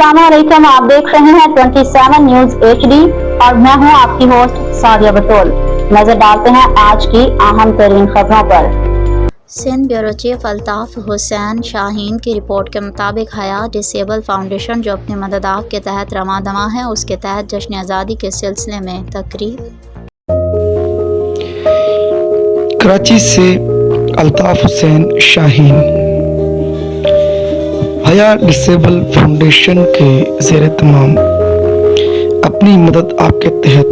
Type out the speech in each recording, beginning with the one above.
अस्सलामुअलैकुम, आप देख रहे हैं 27 न्यूज HD और मैं हूं आपकी होस्ट सादिया बतौल। नजर डालते हैं आज की अहम तरीन खबरों पर। सिंध ब्यूरो चीफ अल्ताफ हुसैन शाहीन की रिपोर्ट के मुताबिक हयात डिसेबल फाउंडेशन जो अपने मददाफ के तहत रमादमा है, उसके तहत जश्न आज़ादी के सिलसिले में तकरीब। कराची से अल्ताफ हुसैन शाहीन। हया डिसेबल फाउंडेशन के ज़ेर तमाम अपनी मदद आपके तहत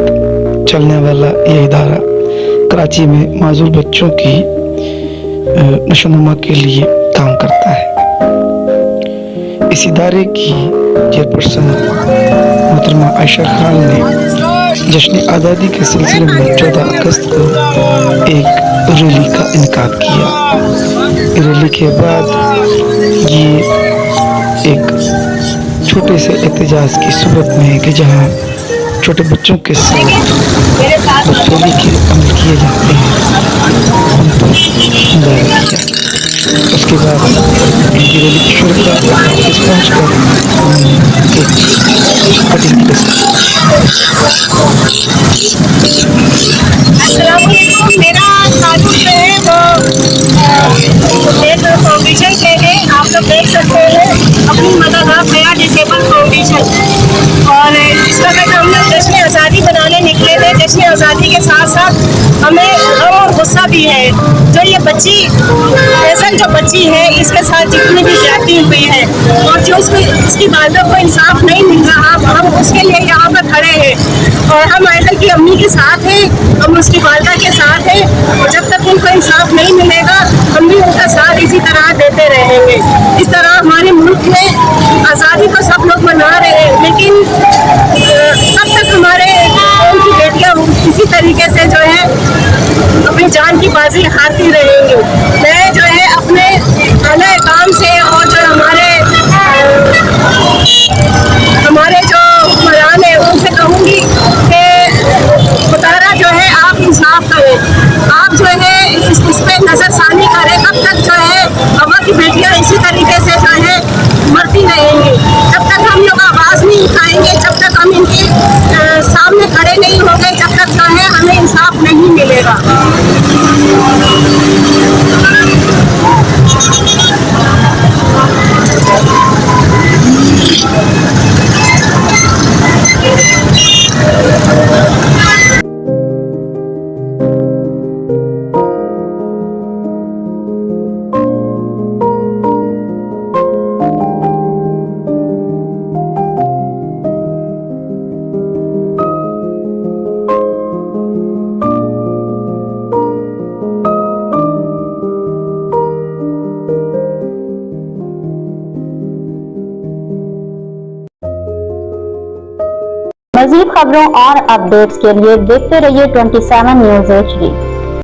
चलने वाला यह इदारा कराची में माजूर बच्चों की नशोनुमा के लिए काम करता है। इस इदारे की चेयरपर्सन मोहतरमा आयशा खान ने जश्न आज़ादी के सिलसिले में 14 अगस्त को एक रैली का इनेकाद किया। रैली के बाद ये एक छोटे से एहतजाज की सूरत में है कि जहाँ छोटे बच्चों के साथ बदसलूकी के अमल किए जाते हैं, उन पर मुजाहरा किया। उसके बाद इनकी रैली की शुरुआत ऑफिस पहुँच कर एक कटिंग प्रेस। मेरा ताल्लुक जो है वो एक फाउंडेशन से है। आप लोग देख सकते हैं अपनी मदद आप हया डिसेबल फाउंडेशन, और इस वक्त हम लोग जश्न आज़ादी बनाने निकले थे। जश्न आज़ादी के साथ साथ हमें गम और गुस्सा भी है। जो ये बच्ची फैसल जो बच्ची है, इसके साथ जितनी भी ज्यादती हुई है और जो उसकी वालिदा को इंसाफ नहीं मिल रहा, हम उसके लिए यहाँ पर खड़े हैं और हम आयशा की अम्मी के साथ हैं, हम उसकी वालिदा के साथ हैं और जब तक उनको इंसाफ नहीं मिलेगा हम भी उनका साथ इसी तरह देते रहेंगे। इस तरह हमारे मुल्क में आज़ादी को सब लोग मना रहे हैं, लेकिन तब तक हमारे कौम की बेटियाँ इसी तरीके से जो है अपनी जान की बाजी हारती रहेंगी। मैं जो है अपने आला काम से और जो हमारे जो हुक्मरान है उनसे कहूँगी कि खुदारा जो है आप इंसाफ करें, आप जो है इस पर नज़रसानी करें। कब तक जो है अम्मा की बेटियाँ इसी तरीके से जो है मरती रहेंगी? जब तक हम लोग आवाज़ नहीं उठाएंगे, जब तक हम इनके सामने खड़े नहीं होंगे, जब तक जो है हमें इंसाफ नहीं मिलेगा। मज़ीद खबरों और अपडेट्स के लिए देखते रहिए 27 न्यूज HD।